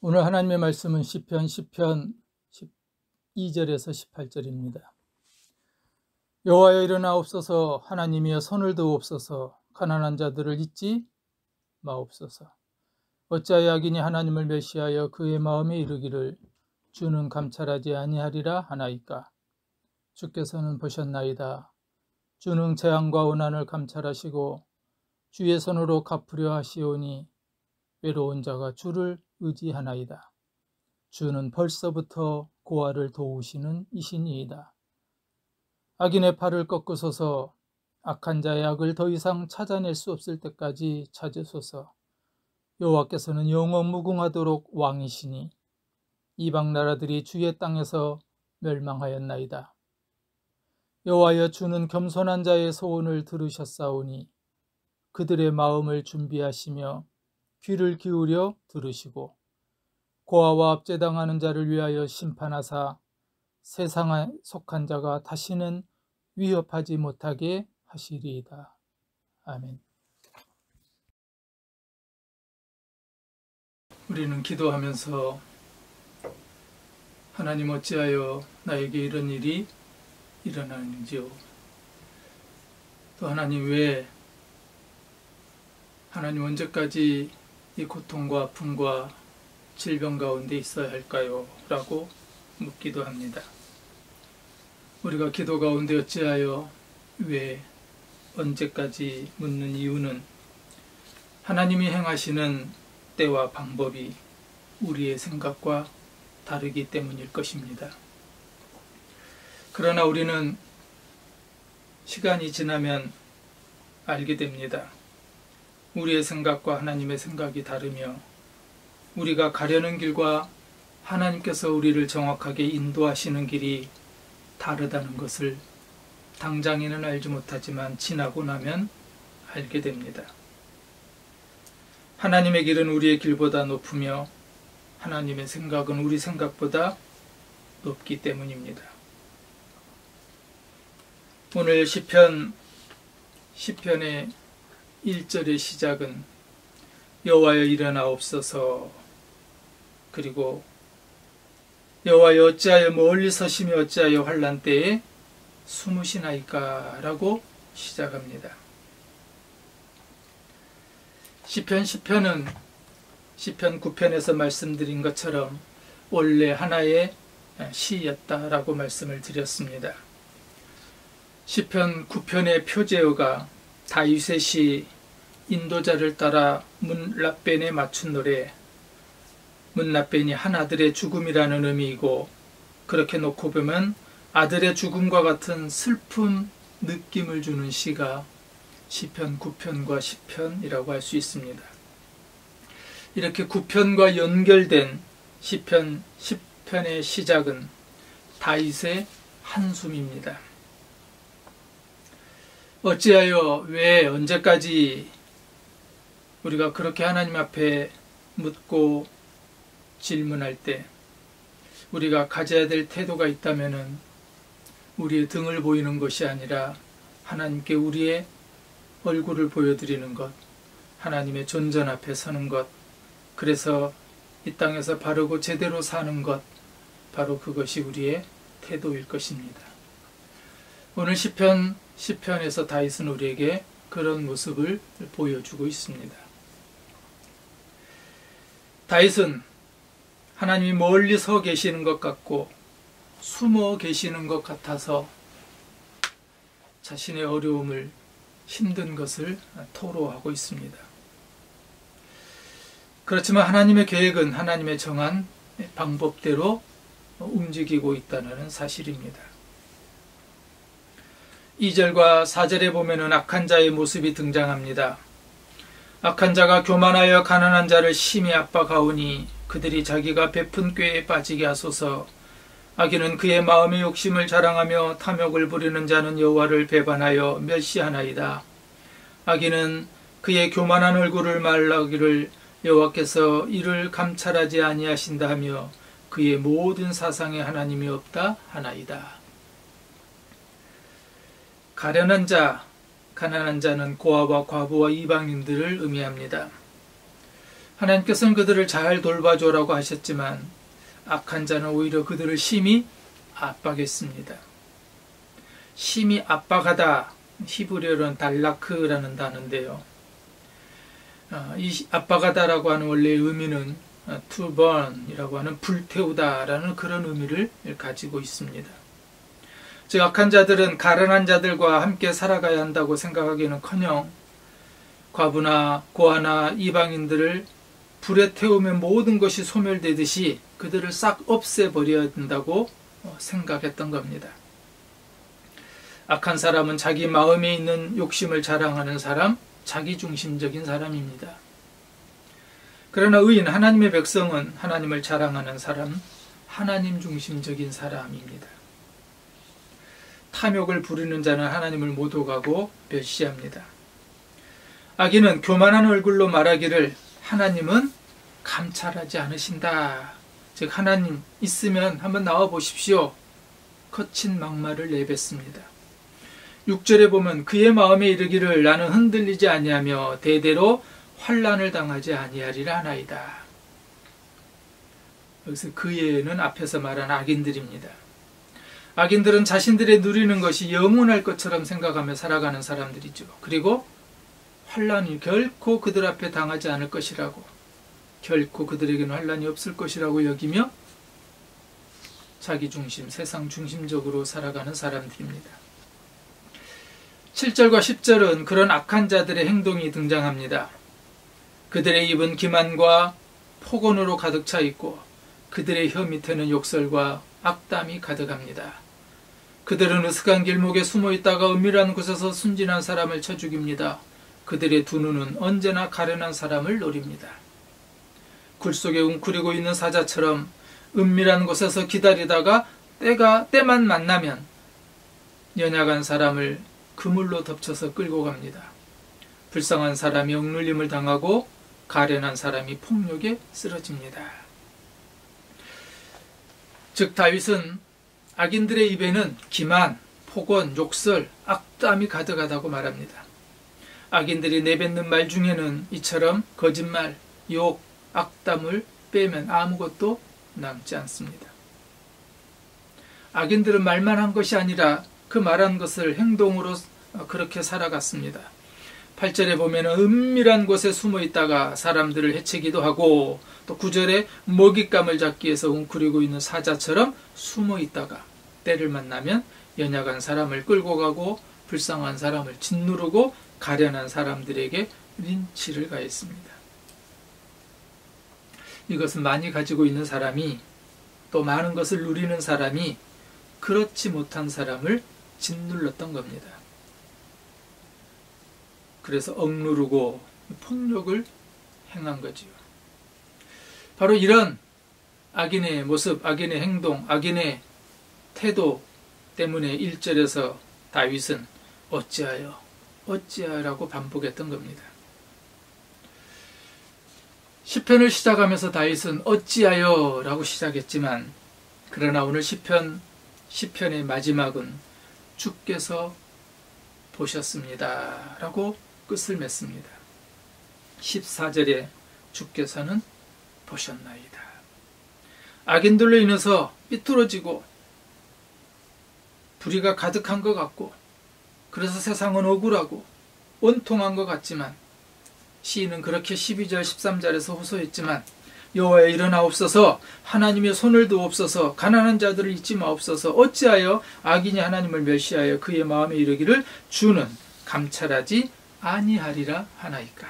오늘 하나님의 말씀은 시편 12절에서 18절입니다. 여호와여 일어나옵소서, 하나님이여 손을 드옵소서, 가난한 자들을 잊지 마옵소서. 어찌하여 악인이 하나님을 멸시하여 그의 마음에 이르기를 주는 감찰하지 아니하리라 하나이까. 주께서는 보셨나이다. 주는 재앙과 고난을 감찰하시고 주의 손으로 갚으려 하시오니 외로운 자가 주를 의지하나이다. 주는 벌써부터 고아를 도우시는 이신이이다. 악인의 팔을 꺾으소서, 악한 자의 악을 더 이상 찾아낼 수 없을 때까지 찾으소서. 여호와께서는 영원 무궁하도록 왕이시니 이방 나라들이 주의 땅에서 멸망하였나이다. 여호와여, 주는 겸손한 자의 소원을 들으셨사오니 그들의 마음을 준비하시며 귀를 기울여 들으시고 고아와 압제당하는 자를 위하여 심판하사 세상에 속한 자가 다시는 위협하지 못하게 하시리이다. 아멘. 우리는 기도하면서 하나님 어찌하여 나에게 이런 일이 일어나는지요. 또 하나님 왜 하나님 언제까지 이 고통과 아픔과 질병 가운데 있어야 할까요? 라고 묻기도 합니다. 우리가 기도 가운데 어찌하여 왜 언제까지 묻는 이유는 하나님이 행하시는 때와 방법이 우리의 생각과 다르기 때문일 것입니다. 그러나 우리는 시간이 지나면 알게 됩니다. 우리의 생각과 하나님의 생각이 다르며 우리가 가려는 길과 하나님께서 우리를 정확하게 인도하시는 길이 다르다는 것을 당장에는 알지 못하지만 지나고 나면 알게 됩니다. 하나님의 길은 우리의 길보다 높으며 하나님의 생각은 우리 생각보다 높기 때문입니다. 오늘 시편의 1절의 시작은 여호와여 일어나옵소서, 그리고 여호와여 어찌하여 멀리 서시며 어찌하여 환난 때에 숨으시나이까 라고 시작합니다. 시편은 시편 9편에서 말씀드린 것처럼 원래 하나의 시였다라고 말씀을 드렸습니다. 시편 9편의 표제어가 다윗의 시 인도자를 따라 문라벤에 맞춘 노래, 문라벤이 한 아들의 죽음이라는 의미이고, 그렇게 놓고 보면 아들의 죽음과 같은 슬픈 느낌을 주는 시가 시편 9편과 10편이라고 할 수 있습니다. 이렇게 9편과 연결된 시편 10편의 시작은 다윗의 한숨입니다. 어찌하여 왜 언제까지 우리가 그렇게 하나님 앞에 묻고 질문할 때 우리가 가져야 될 태도가 있다면은 우리의 등을 보이는 것이 아니라 하나님께 우리의 얼굴을 보여드리는 것, 하나님의 존전 앞에 서는 것, 그래서 이 땅에서 바르고 제대로 사는 것, 바로 그것이 우리의 태도일 것입니다. 오늘 시편 10편에서 다윗은 우리에게 그런 모습을 보여주고 있습니다. 다윗은 하나님이 멀리 서 계시는 것 같고 숨어 계시는 것 같아서 자신의 어려움을, 힘든 것을 토로하고 있습니다. 그렇지만 하나님의 계획은 하나님의 정한 방법대로 움직이고 있다는 사실입니다. 2절과 4절에 보면은 악한 자의 모습이 등장합니다. 악한 자가 교만하여 가난한 자를 심히 압박하오니 그들이 자기가 베푼 꾀에 빠지게 하소서. 악인은 그의 마음의 욕심을 자랑하며 탐욕을 부리는 자는 여호와를 배반하여 멸시하나이다. 악인은 그의 교만한 얼굴을 말하기를 여호와께서 이를 감찰하지 아니하신다 하며 그의 모든 사상에 하나님이 없다 하나이다. 가련한 자, 가난한 자는 고아와 과부와 이방인들을 의미합니다. 하나님께서는 그들을 잘 돌봐줘라고 하셨지만 악한 자는 오히려 그들을 심히 압박했습니다. 심히 압박하다, 히브리어로는 달라크라는 단어인데요. 이 압박하다라고 하는 원래의 의미는 to burn이라고 하는 불태우다라는 그런 의미를 가지고 있습니다. 즉 악한 자들은 가련한 자들과 함께 살아가야 한다고 생각하기는커녕 과부나 고아나 이방인들을 불에 태우면 모든 것이 소멸되듯이 그들을 싹 없애버려야 된다고 생각했던 겁니다. 악한 사람은 자기 마음에 있는 욕심을 자랑하는 사람, 자기중심적인 사람입니다. 그러나 의인, 하나님의 백성은 하나님을 자랑하는 사람, 하나님 중심적인 사람입니다. 탐욕을 부리는 자는 하나님을 모독하고 멸시합니다. 악인은 교만한 얼굴로 말하기를 하나님은 감찰하지 않으신다. 즉 하나님 있으면 한번 나와 보십시오. 거친 막말을 내뱉습니다. 6절에 보면 그의 마음에 이르기를 나는 흔들리지 아니하며 대대로 환난을 당하지 아니하리라 하나이다. 여기서 그의는 앞에서 말한 악인들입니다. 악인들은 자신들의 누리는 것이 영원할 것처럼 생각하며 살아가는 사람들이죠. 그리고 환난이 결코 그들 앞에 당하지 않을 것이라고, 결코 그들에게는 환난이 없을 것이라고 여기며 자기 중심, 세상 중심적으로 살아가는 사람들입니다. 7절과 10절은 그런 악한 자들의 행동이 등장합니다. 그들의 입은 기만과 폭언으로 가득 차 있고 그들의 혀 밑에는 욕설과 악담이 가득합니다. 그들은 으슥한 길목에 숨어 있다가 은밀한 곳에서 순진한 사람을 쳐 죽입니다. 그들의 두 눈은 언제나 가련한 사람을 노립니다. 굴 속에 웅크리고 있는 사자처럼 은밀한 곳에서 기다리다가 때만 만나면 연약한 사람을 그물로 덮쳐서 끌고 갑니다. 불쌍한 사람이 억눌림을 당하고 가련한 사람이 폭력에 쓰러집니다. 즉 다윗은 악인들의 입에는 기만, 폭언, 욕설, 악담이 가득하다고 말합니다. 악인들이 내뱉는 말 중에는 이처럼 거짓말, 욕, 악담을 빼면 아무것도 남지 않습니다. 악인들은 말만 한 것이 아니라 그 말한 것을 행동으로 그렇게 살아갔습니다. 8절에 보면 은밀한 곳에 숨어 있다가 사람들을 해치기도 하고, 또 9절에 먹잇감을 잡기 위해서 웅크리고 있는 사자처럼 숨어 있다가 때를 만나면 연약한 사람을 끌고 가고 불쌍한 사람을 짓누르고 가련한 사람들에게 린치를 가했습니다. 이것은 많이 가지고 있는 사람이, 또 많은 것을 누리는 사람이 그렇지 못한 사람을 짓눌렀던 겁니다. 그래서 억누르고 폭력을 행한 거지요. 바로 이런 악인의 모습, 악인의 행동, 악인의 태도 때문에 1절에서 다윗은 어찌하여라고 반복했던 겁니다. 시편을 시작하면서 다윗은 어찌하여라고 시작했지만, 그러나 오늘 시편의 마지막은 주께서 보셨습니다 라고 끝을 맺습니다. 14절에 주께서는 보셨나이다. 악인들로 인해서 삐뚤어지고 불의가 가득한 것 같고, 그래서 세상은 억울하고 원통한 것 같지만, 시인은 그렇게 12절 13절에서 호소했지만, 여호와여 일어나옵소서, 하나님의 손을 두옵소서, 가난한 자들을 잊지 마옵소서, 어찌하여 악인이 하나님을 멸시하여 그의 마음에 이르기를 주는 감찰하지 아니하리라 하나이까.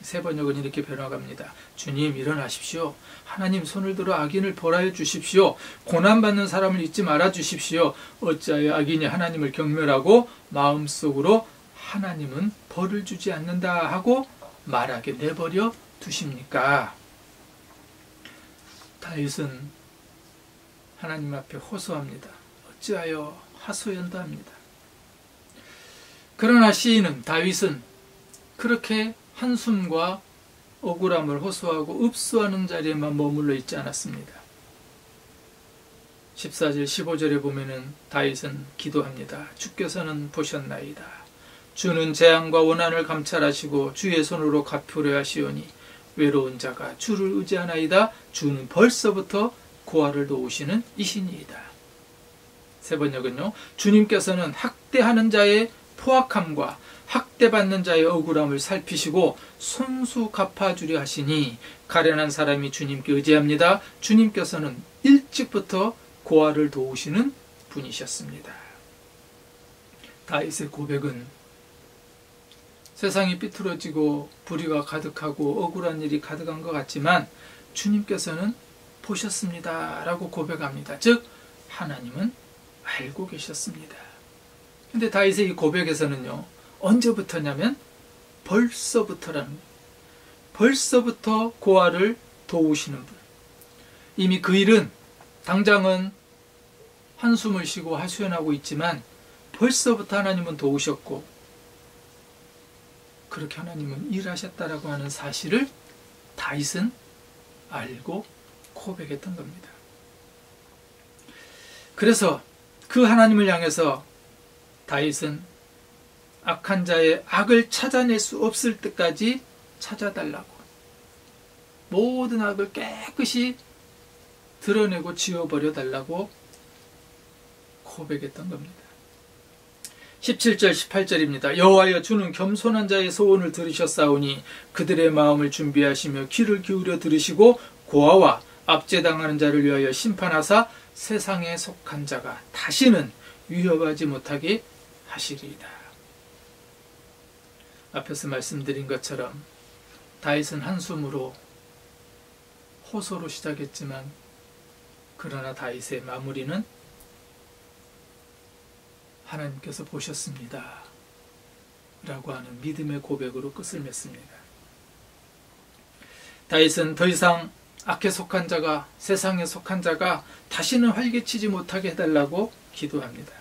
세 번역은 이렇게 변화갑니다. 주님 일어나십시오. 하나님 손을 들어 악인을 벌하여 주십시오. 고난받는 사람을 잊지 말아 주십시오. 어찌하여 악인이 하나님을 경멸하고 마음속으로 하나님은 벌을 주지 않는다 하고 말하게 내버려 두십니까? 다윗은 하나님 앞에 호소합니다. 어찌하여 하소연다합니다. 그러나 시인은, 다윗은 그렇게 한숨과 억울함을 호소하고 읍소하는 자리에만 머물러 있지 않았습니다. 14절 15절에 보면은 다윗은 기도합니다. 주께서는 보셨나이다. 주는 재앙과 원한을 감찰하시고 주의 손으로 갚으려 하시오니 외로운 자가 주를 의지하나이다. 주는 벌써부터 고아를 도우시는 이신이이다. 세 번역은요. 주님께서는 학대하는 자의 포악함과 학대받는 자의 억울함을 살피시고 손수 갚아주려 하시니 가련한 사람이 주님께 의지합니다. 주님께서는 일찍부터 고아를 도우시는 분이셨습니다. 다윗의 고백은 세상이 삐뚤어지고 불의가 가득하고 억울한 일이 가득한 것 같지만 주님께서는 보셨습니다 라고 고백합니다. 즉 하나님은 알고 계셨습니다. 근데 다윗의 이 고백에서는요, 언제부터냐면 벌써부터라는 거예요. 벌써부터 고아를 도우시는 분. 이미 그 일은 당장은 한숨을 쉬고 하소연하고 있지만 벌써부터 하나님은 도우셨고 그렇게 하나님은 일하셨다라고 하는 사실을 다윗은 알고 고백했던 겁니다. 그래서 그 하나님을 향해서 다윗은 악한 자의 악을 찾아낼 수 없을 때까지 찾아달라고, 모든 악을 깨끗이 드러내고 지워버려 달라고 고백했던 겁니다. 17절 18절입니다. 여호와여 주는 겸손한 자의 소원을 들으셨사오니 그들의 마음을 준비하시며 귀를 기울여 들으시고 고아와 압제당하는 자를 위하여 심판하사 세상에 속한 자가 다시는 위협하지 못하게 하시리이다. 앞에서 말씀드린 것처럼 다윗은 한숨으로 호소로 시작했지만 그러나 다윗의 마무리는 하나님께서 보셨습니다 라고 하는 믿음의 고백으로 끝을 맺습니다. 다윗은 더 이상 악에 속한 자가, 세상에 속한 자가 다시는 활개치지 못하게 해달라고 기도합니다.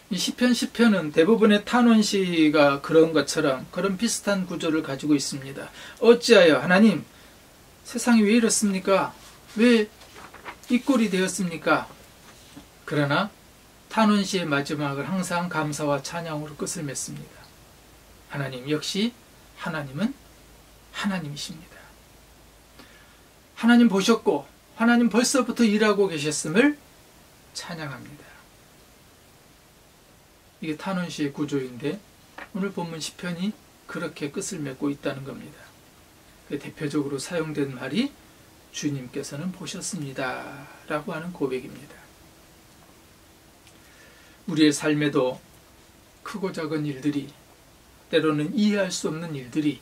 이 시편 10편은 대부분의 탄원시가 그런 것처럼 그런 비슷한 구조를 가지고 있습니다. 어찌하여 하나님 세상이 왜 이렇습니까? 왜 이 꼴이 되었습니까? 그러나 탄원시의 마지막을 항상 감사와 찬양으로 끝을 맺습니다. 하나님 역시 하나님은 하나님이십니다. 하나님 보셨고 하나님 벌써부터 일하고 계셨음을 찬양합니다. 이게 탄원시의 구조인데 오늘 본문 시편이 그렇게 끝을 맺고 있다는 겁니다. 대표적으로 사용된 말이 주님께서는 보셨습니다 라고 하는 고백입니다. 우리의 삶에도 크고 작은 일들이, 때로는 이해할 수 없는 일들이,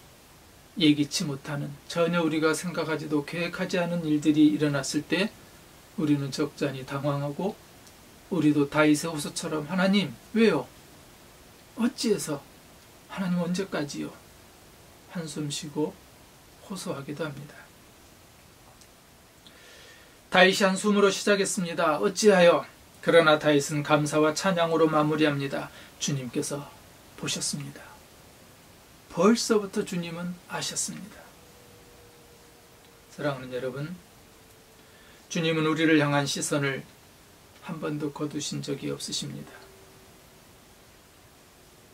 예기치 못하는, 전혀 우리가 생각하지도 계획하지 않은 일들이 일어났을 때 우리는 적잖이 당황하고 우리도 다윗의 호소처럼 하나님 왜요? 어찌해서? 하나님 언제까지요? 한숨 쉬고 호소하기도 합니다. 다윗이 한숨으로 시작했습니다. 어찌하여? 그러나 다윗은 감사와 찬양으로 마무리합니다. 주님께서 보셨습니다. 벌써부터 주님은 아셨습니다. 사랑하는 여러분, 주님은 우리를 향한 시선을 한 번도 거두신 적이 없으십니다.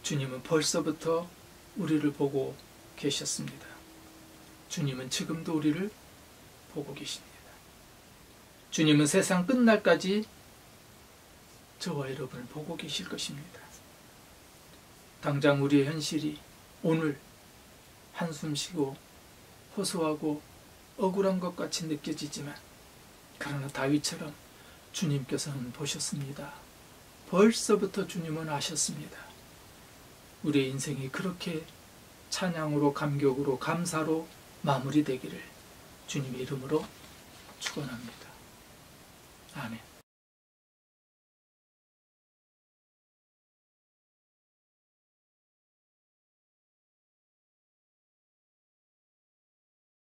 주님은 벌써부터 우리를 보고 계셨습니다. 주님은 지금도 우리를 보고 계십니다. 주님은 세상 끝날까지 저와 여러분을 보고 계실 것입니다. 당장 우리의 현실이 오늘 한숨 쉬고 호소하고 억울한 것 같이 느껴지지만 그러나 다윗처럼 주님께서는 보셨습니다. 벌써부터 주님은 아셨습니다. 우리의 인생이 그렇게 찬양으로, 감격으로, 감사로 마무리되기를 주님의 이름으로 축원합니다. 아멘.